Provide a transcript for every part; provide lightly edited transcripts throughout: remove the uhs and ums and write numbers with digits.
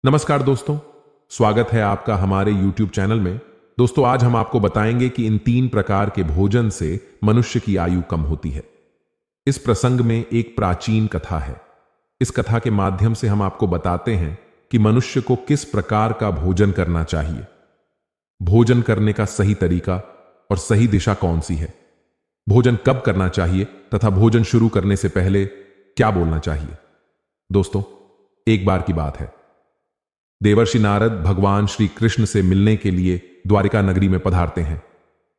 नमस्कार दोस्तों, स्वागत है आपका हमारे YouTube चैनल में। दोस्तों, आज हम आपको बताएंगे कि इन 3 प्रकार के भोजन से मनुष्य की आयु कम होती है। इस प्रसंग में एक प्राचीन कथा है। इस कथा के माध्यम से हम आपको बताते हैं कि मनुष्य को किस प्रकार का भोजन करना चाहिए, भोजन करने का सही तरीका और सही दिशा कौन सी है, भोजन कब करना चाहिए तथा भोजन शुरू करने से पहले क्या बोलना चाहिए। दोस्तों, एक बार की बात है, देवर्षि नारद भगवान श्री कृष्ण से मिलने के लिए द्वारिका नगरी में पधारते हैं।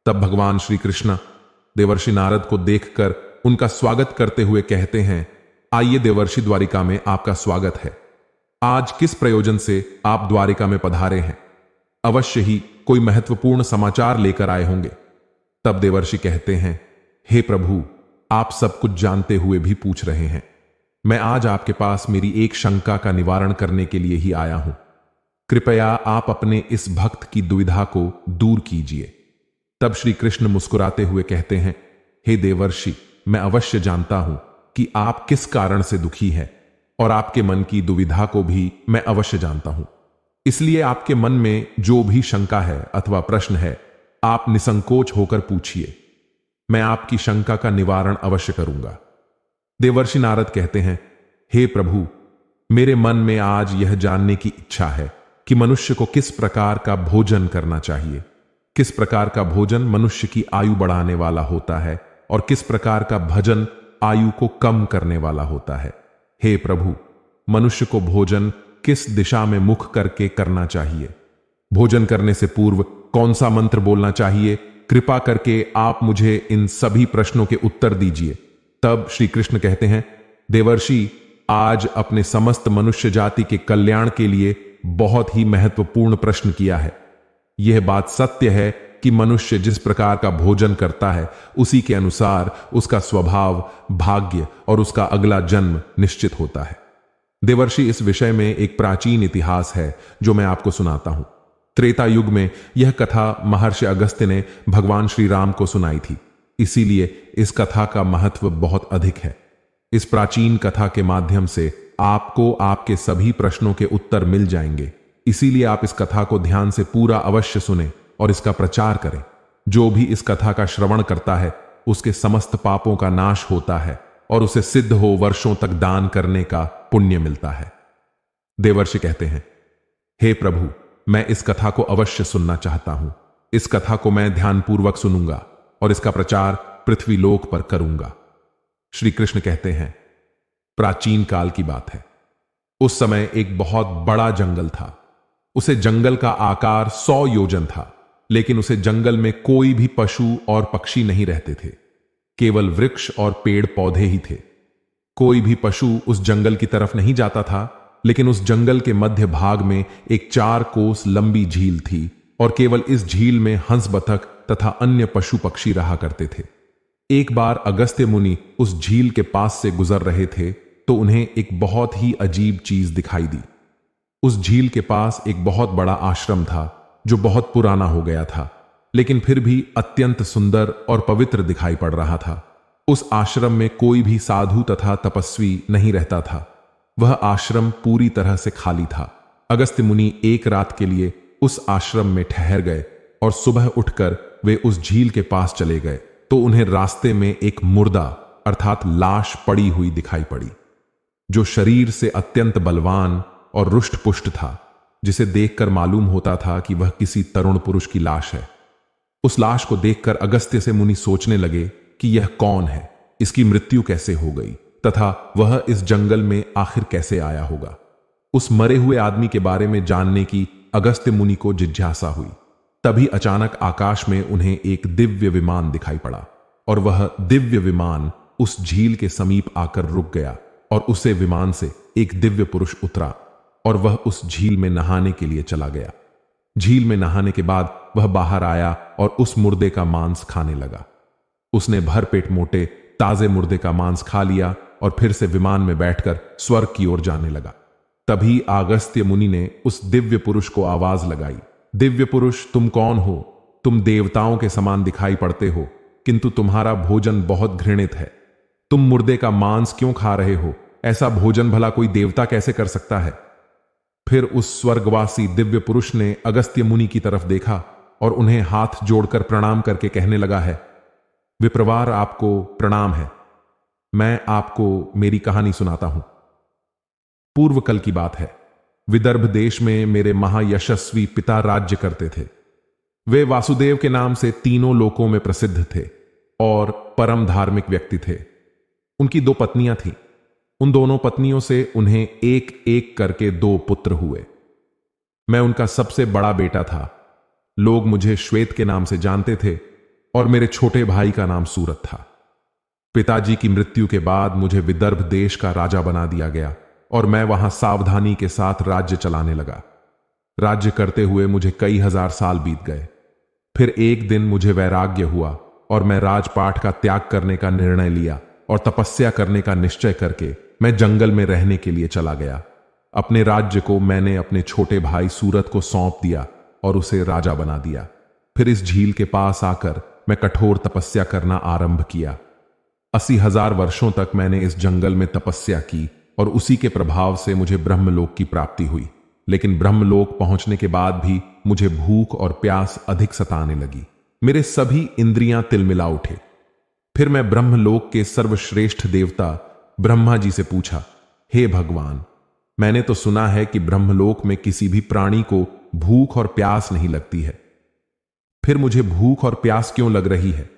तब भगवान श्री कृष्ण देवर्षि नारद को देखकर उनका स्वागत करते हुए कहते हैं, आइए देवर्षि, द्वारिका में आपका स्वागत है। आज किस प्रयोजन से आप द्वारिका में पधारे हैं? अवश्य ही कोई महत्वपूर्ण समाचार लेकर आए होंगे। तब देवर्षि कहते हैं, हे प्रभु, आप सब कुछ जानते हुए भी पूछ रहे हैं। मैं आज आपके पास मेरी एक शंका का निवारण करने के लिए ही आया हूं। कृपया आप अपने इस भक्त की दुविधा को दूर कीजिए। तब श्री कृष्ण मुस्कुराते हुए कहते हैं, हे देवर्षि, मैं अवश्य जानता हूं कि आप किस कारण से दुखी हैं और आपके मन की दुविधा को भी मैं अवश्य जानता हूं। इसलिए आपके मन में जो भी शंका है अथवा प्रश्न है, आप निसंकोच होकर पूछिए। मैं आपकी शंका का निवारण अवश्य करूंगा। देवर्षि नारद कहते हैं, हे प्रभु, मेरे मन में आज यह जानने की इच्छा है कि मनुष्य को किस प्रकार का भोजन करना चाहिए, किस प्रकार का भोजन मनुष्य की आयु बढ़ाने वाला होता है और किस प्रकार का भजन आयु को कम करने वाला होता है। हे प्रभु, मनुष्य को भोजन किस दिशा में मुख करके करना चाहिए, भोजन करने से पूर्व कौन सा मंत्र बोलना चाहिए, कृपा करके आप मुझे इन सभी प्रश्नों के उत्तर दीजिए। तब श्री कृष्ण कहते हैं, देवर्षि, आज अपने समस्त मनुष्य जाति के कल्याण के लिए बहुत ही महत्वपूर्ण प्रश्न किया है। यह बात सत्य है कि मनुष्य जिस प्रकार का भोजन करता है, उसी के अनुसार उसका स्वभाव, भाग्य और उसका अगला जन्म निश्चित होता है। देवर्षि, इस विषय में एक प्राचीन इतिहास है जो मैं आपको सुनाता हूं। त्रेता युग में यह कथा महर्षि अगस्त्य ने भगवान श्री राम को सुनाई थी, इसीलिए इस कथा का महत्व बहुत अधिक है। इस प्राचीन कथा के माध्यम से आपको आपके सभी प्रश्नों के उत्तर मिल जाएंगे। इसीलिए आप इस कथा को ध्यान से पूरा अवश्य सुने और इसका प्रचार करें। जो भी इस कथा का श्रवण करता है, उसके समस्त पापों का नाश होता है और उसे सिद्ध हो वर्षों तक दान करने का पुण्य मिलता है। देवर्षि कहते हैं, हे प्रभु, मैं इस कथा को अवश्य सुनना चाहता हूं। इस कथा को मैं ध्यानपूर्वक सुनूंगा और इसका प्रचार पृथ्वी लोक पर करूंगा। श्री कृष्ण कहते हैं, प्राचीन काल की बात है। उस समय एक बहुत बड़ा जंगल था। उसे जंगल का आकार 100 योजन था, लेकिन उसे जंगल में कोई भी पशु और पक्षी नहीं रहते थे। केवल वृक्ष और पेड़ पौधे ही थे। कोई भी पशु उस जंगल की तरफ नहीं जाता था, लेकिन उस जंगल के मध्य भाग में एक 4 कोस लंबी झील थी और केवल इस झील में हंस, बतख तथा अन्य पशु पक्षी रहा करते थे। एक बार अगस्त्य मुनि उस झील के पास से गुजर रहे थे तो उन्हें एक बहुत ही अजीब चीज दिखाई दी। उस झील के पास एक बहुत बड़ा आश्रम था जो बहुत पुराना हो गया था, लेकिन फिर भी अत्यंत सुंदर और पवित्र दिखाई पड़ रहा था। उस आश्रम में कोई भी साधु तथा तपस्वी नहीं रहता था। वह आश्रम पूरी तरह से खाली था। अगस्त्य मुनि एक रात के लिए उस आश्रम में ठहर गए और सुबह उठकर वे उस झील के पास चले गए तो उन्हें रास्ते में एक मुर्दा अर्थात लाश पड़ी हुई दिखाई पड़ी, जो शरीर से अत्यंत बलवान और रुष्ट पुष्ट था, जिसे देखकर मालूम होता था कि वह किसी तरुण पुरुष की लाश है। उस लाश को देखकर अगस्त्य से मुनि सोचने लगे कि यह कौन है, इसकी मृत्यु कैसे हो गई तथा वह इस जंगल में आखिर कैसे आया होगा। उस मरे हुए आदमी के बारे में जानने की अगस्त्य मुनि को जिज्ञासा हुई। तभी अचानक आकाश में उन्हें एक दिव्य विमान दिखाई पड़ा और वह दिव्य विमान उस झील के समीप आकर रुक गया और उसे विमान से एक दिव्य पुरुष उतरा और वह उस झील में नहाने के लिए चला गया। झील में नहाने के बाद वह बाहर आया और उस मुर्दे का मांस खाने लगा। उसने भर पेट मोटे ताजे मुर्दे का मांस खा लिया और फिर से विमान में बैठकर स्वर्ग की ओर जाने लगा। तभी अगस्त्य मुनि ने उस दिव्य पुरुष को आवाज लगाई, दिव्य पुरुष, तुम कौन हो? तुम देवताओं के समान दिखाई पड़ते हो, किंतु तुम्हारा भोजन बहुत घृणित है। तुम मुर्दे का मांस क्यों खा रहे हो? ऐसा भोजन भला कोई देवता कैसे कर सकता है? फिर उस स्वर्गवासी दिव्य पुरुष ने अगस्त्य मुनि की तरफ देखा और उन्हें हाथ जोड़कर प्रणाम करके कहने लगा है, विप्रवार आपको प्रणाम है। मैं आपको मेरी कहानी सुनाता हूं। पूर्व कल की बात है। विदर्भ देश में मेरे महायशस्वी पिता राज्य करते थे। वे वासुदेव के नाम से तीनों लोकों में प्रसिद्ध थे और परम धार्मिक व्यक्ति थे। उनकी 2 पत्नियां थीं। उन दोनों पत्नियों से उन्हें एक एक करके 2 पुत्र हुए। मैं उनका सबसे बड़ा बेटा था। लोग मुझे श्वेत के नाम से जानते थे और मेरे छोटे भाई का नाम सूरत था। पिताजी की मृत्यु के बाद मुझे विदर्भ देश का राजा बना दिया गया और मैं वहां सावधानी के साथ राज्य चलाने लगा। राज्य करते हुए मुझे कई हजार साल बीत गए। फिर एक दिन मुझे वैराग्य हुआ और मैं राजपाट का त्याग करने का निर्णय लिया और तपस्या करने का निश्चय करके मैं जंगल में रहने के लिए चला गया। अपने राज्य को मैंने अपने छोटे भाई सूरत को सौंप दिया और उसे राजा बना दिया। फिर इस झील के पास आकर मैं कठोर तपस्या करना आरंभ किया। 80,000 वर्षों तक मैंने इस जंगल में तपस्या की और उसी के प्रभाव से मुझे ब्रह्मलोक की प्राप्ति हुई। लेकिन ब्रह्मलोक पहुंचने के बाद भी मुझे भूख और प्यास अधिक सताने लगी। मेरे सभी इंद्रियां तिलमिला उठे। फिर मैं ब्रह्मलोक के सर्वश्रेष्ठ देवता ब्रह्मा जी से पूछा, हे भगवान, मैंने तो सुना है कि ब्रह्मलोक में किसी भी प्राणी को भूख और प्यास नहीं लगती है। फिर मुझे भूख और प्यास क्यों लग रही है?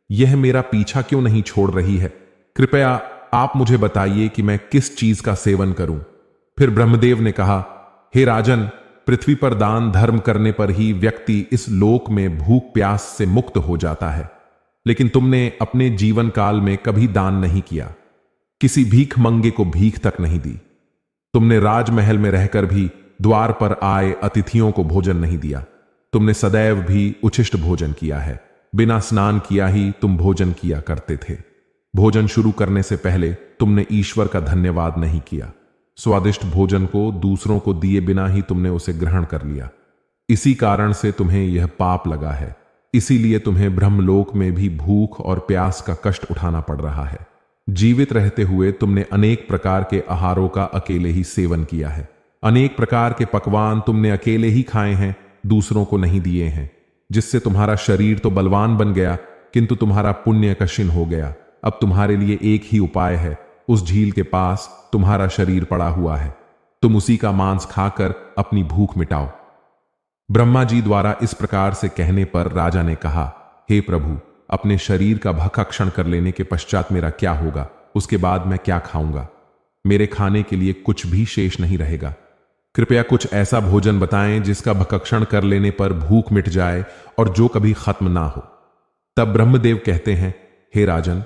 यह मेरा पीछा क्यों नहीं छोड़ रही है? कृपया आप मुझे बताइए कि मैं किस चीज का सेवन करूं। फिर ब्रह्मदेव ने कहा, हे राजन, पृथ्वी पर दान धर्म करने पर ही व्यक्ति इस लोक में भूख प्यास से मुक्त हो जाता है। लेकिन तुमने अपने जीवन काल में कभी दान नहीं किया, किसी भीख मंगे को भीख तक नहीं दी। तुमने राजमहल में रहकर भी द्वार पर आए अतिथियों को भोजन नहीं दिया। तुमने सदैव भी उच्छिष्ट भोजन किया है। बिना स्नान किया ही तुम भोजन किया करते थे। भोजन शुरू करने से पहले तुमने ईश्वर का धन्यवाद नहीं किया। स्वादिष्ट भोजन को दूसरों को दिए बिना ही तुमने उसे ग्रहण कर लिया। इसी कारण से तुम्हें यह पाप लगा है। इसीलिए तुम्हें ब्रह्मलोक में भी भूख और प्यास का कष्ट उठाना पड़ रहा है। जीवित रहते हुए तुमने अनेक प्रकार के आहारों का अकेले ही सेवन किया है। अनेक प्रकार के पकवान तुमने अकेले ही खाए हैं, दूसरों को नहीं दिए हैं, जिससे तुम्हारा शरीर तो बलवान बन गया, किंतु तुम्हारा पुण्य क्षीण हो गया। अब तुम्हारे लिए एक ही उपाय है। उस झील के पास तुम्हारा शरीर पड़ा हुआ है। तुम उसी का मांस खाकर अपनी भूख मिटाओ। ब्रह्मा जी द्वारा इस प्रकार से कहने पर राजा ने कहा, हे प्रभु, अपने शरीर का भक्षण कर लेने के पश्चात मेरा क्या होगा? उसके बाद मैं क्या खाऊंगा? मेरे खाने के लिए कुछ भी शेष नहीं रहेगा। कृपया कुछ ऐसा भोजन बताएं जिसका भक्षण कर लेने पर भूख मिट जाए और जो कभी खत्म ना हो। तब ब्रह्मदेव कहते हैं, हे राजन,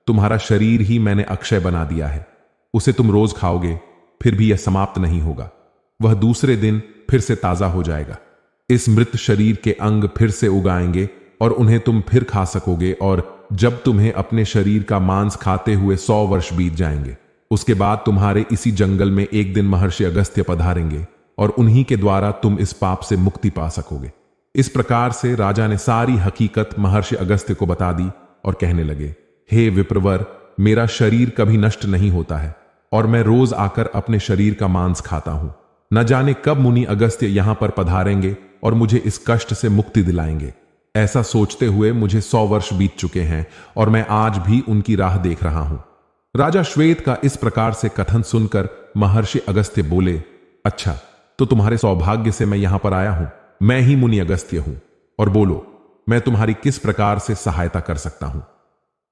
तुम्हारा शरीर ही मैंने अक्षय बना दिया है। उसे तुम रोज खाओगे, फिर भी यह समाप्त नहीं होगा। वह दूसरे दिन फिर से ताजा हो जाएगा। इस मृत शरीर के अंग फिर से उगाएंगे और उन्हें तुम फिर खा सकोगे। और जब तुम्हें अपने शरीर का मांस खाते हुए 100 वर्ष बीत जाएंगे, उसके बाद तुम्हारे इसी जंगल में एक दिन महर्षि अगस्त्य पधारेंगे और उन्हीं के द्वारा तुम इस पाप से मुक्ति पा सकोगे। इस प्रकार से राजा ने सारी हकीकत महर्षि अगस्त्य को बता दी और कहने लगे, हे विप्रवर, मेरा शरीर कभी नष्ट नहीं होता है और मैं रोज आकर अपने शरीर का मांस खाता हूं। न जाने कब मुनि अगस्त्य यहां पर पधारेंगे और मुझे इस कष्ट से मुक्ति दिलाएंगे। ऐसा सोचते हुए मुझे 100 वर्ष बीत चुके हैं और मैं आज भी उनकी राह देख रहा हूं। राजा श्वेत का इस प्रकार से कथन सुनकर महर्षि अगस्त्य बोले, अच्छा, तो तुम्हारे सौभाग्य से मैं यहां पर आया हूं। मैं ही मुनि अगस्त्य हूं, और बोलो, मैं तुम्हारी किस प्रकार से सहायता कर सकता हूं?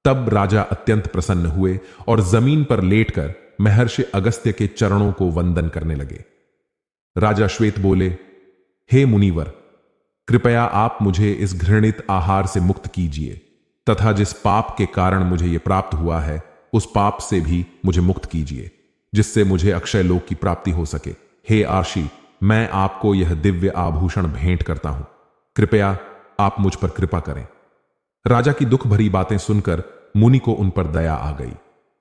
तब राजा अत्यंत प्रसन्न हुए और जमीन पर लेटकर महर्षि अगस्त्य के चरणों को वंदन करने लगे। राजा श्वेत बोले, हे मुनिवर, कृपया आप मुझे इस घृणित आहार से मुक्त कीजिए तथा जिस पाप के कारण मुझे यह प्राप्त हुआ है उस पाप से भी मुझे मुक्त कीजिए, जिससे मुझे अक्षय लोक की प्राप्ति हो सके। हे आर्षि, मैं आपको यह दिव्य आभूषण भेंट करता हूं। कृपया आप मुझ पर कृपा करें। राजा की दुख भरी बातें सुनकर मुनि को उन पर दया आ गई।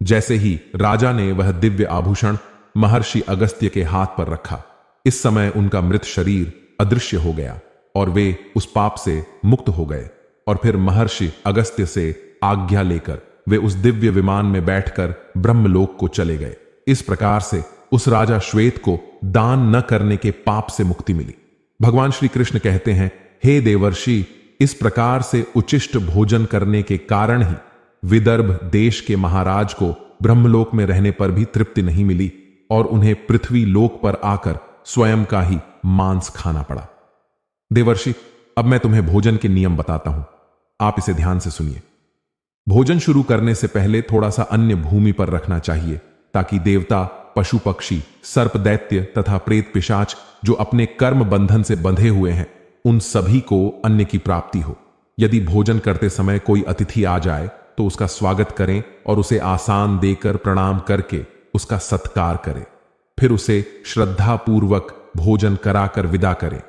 जैसे ही राजा ने वह दिव्य आभूषण महर्षि अगस्त्य के हाथ पर रखा, इस समय उनका मृत शरीर अदृश्य हो गया और वे उस पाप से मुक्त हो गए। और फिर महर्षि अगस्त्य से आज्ञा लेकर वे उस दिव्य विमान में बैठकर ब्रह्मलोक को चले गए। इस प्रकार से उस राजा श्वेत को दान न करने के पाप से मुक्ति मिली। भगवान श्री कृष्ण कहते हैं, हे देवर्षि, इस प्रकार से उचिष्ट भोजन करने के कारण ही विदर्भ देश के महाराज को ब्रह्मलोक में रहने पर भी तृप्ति नहीं मिली और उन्हें पृथ्वी लोक पर आकर स्वयं का ही मांस खाना पड़ा। देवर्षि, अब मैं तुम्हें भोजन के नियम बताता हूं, आप इसे ध्यान से सुनिए। भोजन शुरू करने से पहले थोड़ा सा अन्य भूमि पर रखना चाहिए ताकि देवता, पशु पक्षी, सर्प दैत्य तथा प्रेत पिशाच जो अपने कर्म बंधन से बंधे हुए हैं, उन सभी को अन्न की प्राप्ति हो। यदि भोजन करते समय कोई अतिथि आ जाए तो उसका स्वागत करें और उसे आसान देकर प्रणाम करके उसका सत्कार करें। फिर उसे श्रद्धापूर्वक भोजन कराकर विदा करें,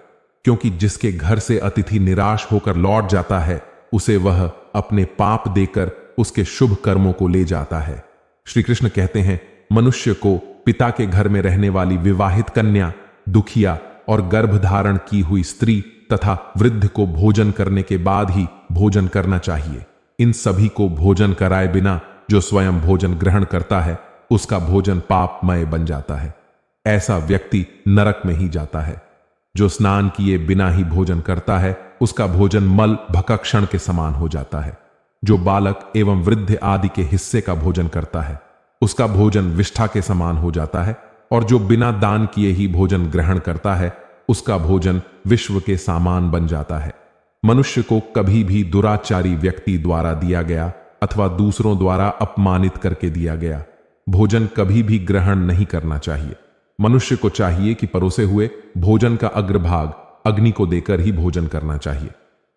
क्योंकि जिसके घर से अतिथि निराश होकर लौट जाता है उसे वह अपने पाप देकर उसके शुभ कर्मों को ले जाता है। श्री कृष्ण कहते हैं, मनुष्य को पिता के घर में रहने वाली विवाहित कन्या, दुखिया और गर्भधारण की हुई स्त्री तथा वृद्ध को भोजन करने के बाद ही भोजन करना चाहिए। इन सभी को भोजन कराए बिना जो स्वयं भोजन ग्रहण करता है उसका भोजन पापमय बन जाता है। ऐसा व्यक्ति नरक में ही जाता है। जो स्नान किए बिना ही भोजन करता है उसका भोजन मल भक्षण के समान हो जाता है। जो बालक एवं वृद्ध आदि के हिस्से का भोजन करता है उसका भोजन विष्ठा के समान हो जाता है, और जो बिना दान किए ही भोजन ग्रहण करता है उसका भोजन विश्व के सामान बन जाता है। मनुष्य को कभी भी दुराचारी व्यक्ति द्वारा दिया गया अथवा दूसरों द्वारा अपमानित करके दिया गया भोजन कभी भी ग्रहण नहीं करना चाहिए। मनुष्य को चाहिए कि परोसे हुए भोजन का अग्रभाग अग्नि को देकर ही भोजन करना चाहिए।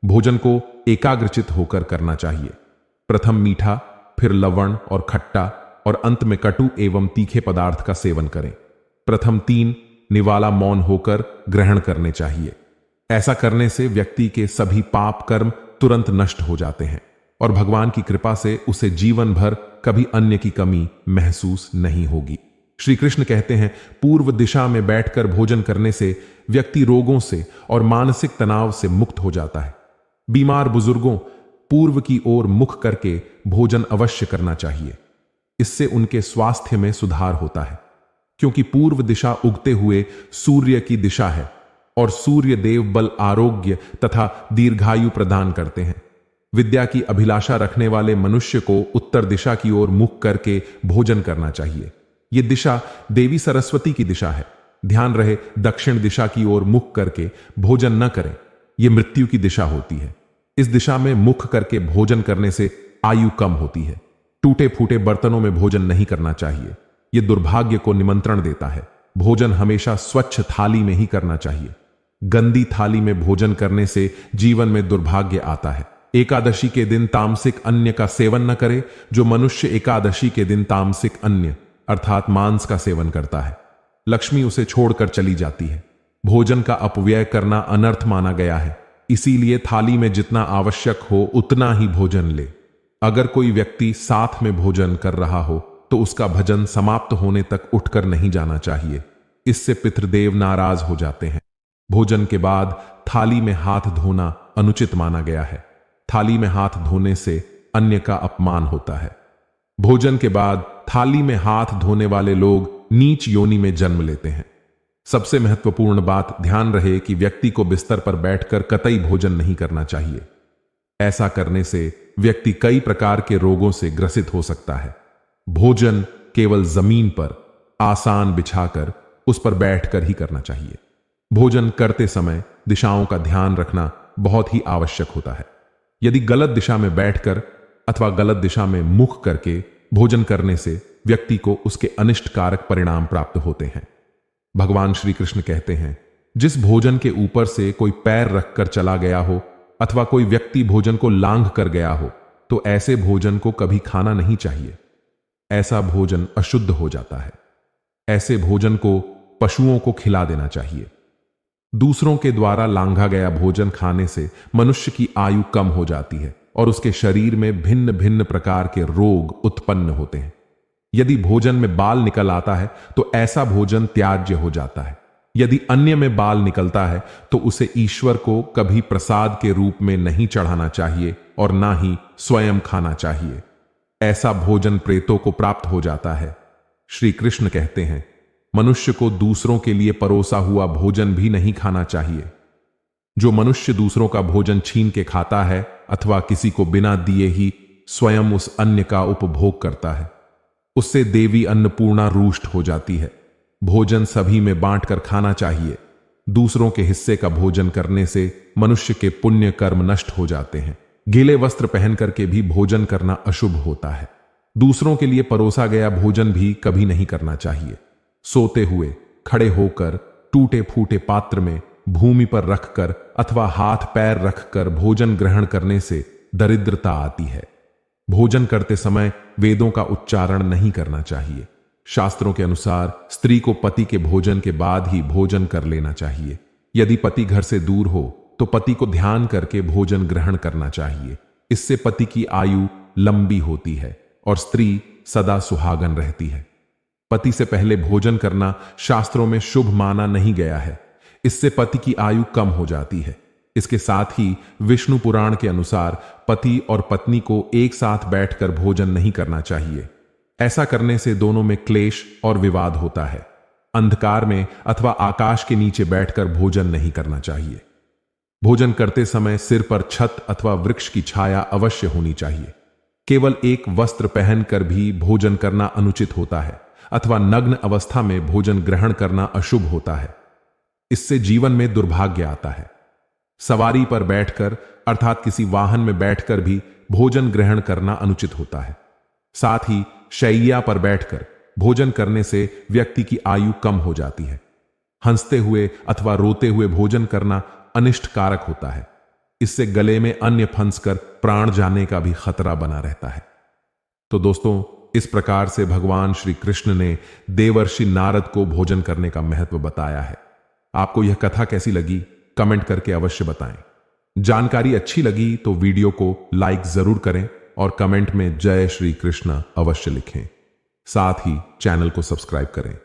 भोजन को एकाग्रचित होकर करना चाहिए। प्रथम मीठा, फिर लवण और खट्टा और अंत में कटु एवं तीखे पदार्थ का सेवन करें। प्रथम 3 निवाला मौन होकर ग्रहण करने चाहिए। ऐसा करने से व्यक्ति के सभी पाप कर्म तुरंत नष्ट हो जाते हैं और भगवान की कृपा से उसे जीवन भर कभी अन्न की कमी महसूस नहीं होगी। श्री कृष्ण कहते हैं, पूर्व दिशा में बैठकर भोजन करने से व्यक्ति रोगों से और मानसिक तनाव से मुक्त हो जाता है। बीमार बुजुर्गों पूर्व की ओर मुख करके भोजन अवश्य करना चाहिए। इससे उनके स्वास्थ्य में सुधार होता है, क्योंकि पूर्व दिशा उगते हुए सूर्य की दिशा है और सूर्य देव बल, आरोग्य तथा दीर्घायु प्रदान करते हैं। विद्या की अभिलाषा रखने वाले मनुष्य को उत्तर दिशा की ओर मुख करके भोजन करना चाहिए। यह दिशा देवी सरस्वती की दिशा है। ध्यान रहे, दक्षिण दिशा की ओर मुख करके भोजन न करें, यह मृत्यु की दिशा होती है। इस दिशा में मुख करके भोजन करने से आयु कम होती है। टूटे फूटे बर्तनों में भोजन नहीं करना चाहिए, यह दुर्भाग्य को निमंत्रण देता है। भोजन हमेशा स्वच्छ थाली में ही करना चाहिए। गंदी थाली में भोजन करने से जीवन में दुर्भाग्य आता है। एकादशी के दिन तामसिक अन्न का सेवन न करे। जो मनुष्य एकादशी के दिन तामसिक अन्न अर्थात मांस का सेवन करता है, लक्ष्मी उसे छोड़कर चली जाती है। भोजन का अपव्यय करना अनर्थ माना गया है, इसीलिए थाली में जितना आवश्यक हो उतना ही भोजन ले। अगर कोई व्यक्ति साथ में भोजन कर रहा हो तो उसका भजन समाप्त होने तक उठकर नहीं जाना चाहिए, इससे पितृदेव नाराज हो जाते हैं। भोजन के बाद थाली में हाथ धोना अनुचित माना गया है। थाली में हाथ धोने से अन्य का अपमान होता है। भोजन के बाद थाली में हाथ धोने वाले लोग नीच योनि में जन्म लेते हैं। सबसे महत्वपूर्ण बात, ध्यान रहे कि व्यक्ति को बिस्तर पर बैठकर कतई भोजन नहीं करना चाहिए। ऐसा करने से व्यक्ति कई प्रकार के रोगों से ग्रसित हो सकता है। भोजन केवल जमीन पर आसान बिछाकर उस पर बैठकर ही करना चाहिए। भोजन करते समय दिशाओं का ध्यान रखना बहुत ही आवश्यक होता है। यदि गलत दिशा में बैठकर अथवा गलत दिशा में मुख करके भोजन करने से व्यक्ति को उसके अनिष्टकारक परिणाम प्राप्त होते हैं। भगवान श्री कृष्ण कहते हैं, जिस भोजन के ऊपर से कोई पैर रखकर चला गया हो अथवा कोई व्यक्ति भोजन को लांघ कर गया हो तो ऐसे भोजन को कभी खाना नहीं चाहिए। ऐसा भोजन अशुद्ध हो जाता है। ऐसे भोजन को पशुओं को खिला देना चाहिए। दूसरों के द्वारा लांघा गया भोजन खाने से मनुष्य की आयु कम हो जाती है और उसके शरीर में भिन्न भिन्न प्रकार के रोग उत्पन्न होते हैं। यदि भोजन में बाल निकल आता है तो ऐसा भोजन त्याज्य हो जाता है। यदि अन्य में बाल निकलता है तो उसे ईश्वर को कभी प्रसाद के रूप में नहीं चढ़ाना चाहिए और ना ही स्वयं खाना चाहिए। ऐसा भोजन प्रेतों को प्राप्त हो जाता है। श्री कृष्ण कहते हैं, मनुष्य को दूसरों के लिए परोसा हुआ भोजन भी नहीं खाना चाहिए। जो मनुष्य दूसरों का भोजन छीन के खाता है अथवा किसी को बिना दिए ही स्वयं उस अन्न का उपभोग करता है, उससे देवी अन्नपूर्णा रुष्ट हो जाती है। भोजन सभी में बांटकर खाना चाहिए। दूसरों के हिस्से का भोजन करने से मनुष्य के पुण्य कर्म नष्ट हो जाते हैं। गीले वस्त्र पहन करके भी भोजन करना अशुभ होता है। दूसरों के लिए परोसा गया भोजन भी कभी नहीं करना चाहिए। सोते हुए, खड़े होकर, टूटे फूटे पात्र में भूमि पर रखकर अथवा हाथ पैर रखकर भोजन ग्रहण करने से दरिद्रता आती है। भोजन करते समय वेदों का उच्चारण नहीं करना चाहिए। शास्त्रों के अनुसार स्त्री को पति के भोजन के बाद ही भोजन कर लेना चाहिए। यदि पति घर से दूर हो तो पति को ध्यान करके भोजन ग्रहण करना चाहिए। इससे पति की आयु लंबी होती है और स्त्री सदा सुहागन रहती है। पति से पहले भोजन करना शास्त्रों में शुभ माना नहीं गया है। इससे पति की आयु कम हो जाती है। इसके साथ ही विष्णु पुराण के अनुसार पति और पत्नी को एक साथ बैठकर भोजन नहीं करना चाहिए। ऐसा करने से दोनों में क्लेश और विवाद होता है। अंधकार में अथवा आकाश के नीचे बैठकर भोजन नहीं करना चाहिए। भोजन करते समय सिर पर छत अथवा वृक्ष की छाया अवश्य होनी चाहिए। केवल एक वस्त्र पहनकर भी भोजन करना अनुचित होता है अथवा नग्न अवस्था में भोजन ग्रहण करना अशुभ होता है। इससे जीवन में दुर्भाग्य आता है। सवारी पर बैठकर अर्थात किसी वाहन में बैठकर भी भोजन ग्रहण करना अनुचित होता है। साथ ही शैया पर बैठकर भोजन करने से व्यक्ति की आयु कम हो जाती है। हंसते हुए अथवा रोते हुए भोजन करना अनिष्ट कारक होता है। इससे गले में अन्न फंसकर प्राण जाने का भी खतरा बना रहता है। तो दोस्तों, इस प्रकार से भगवान श्री कृष्ण ने देवर्षि नारद को भोजन करने का महत्व बताया है। आपको यह कथा कैसी लगी, कमेंट करके अवश्य बताएं। जानकारी अच्छी लगी तो वीडियो को लाइक जरूर करें और कमेंट में जय श्री कृष्ण अवश्य लिखें। साथ ही चैनल को सब्सक्राइब करें।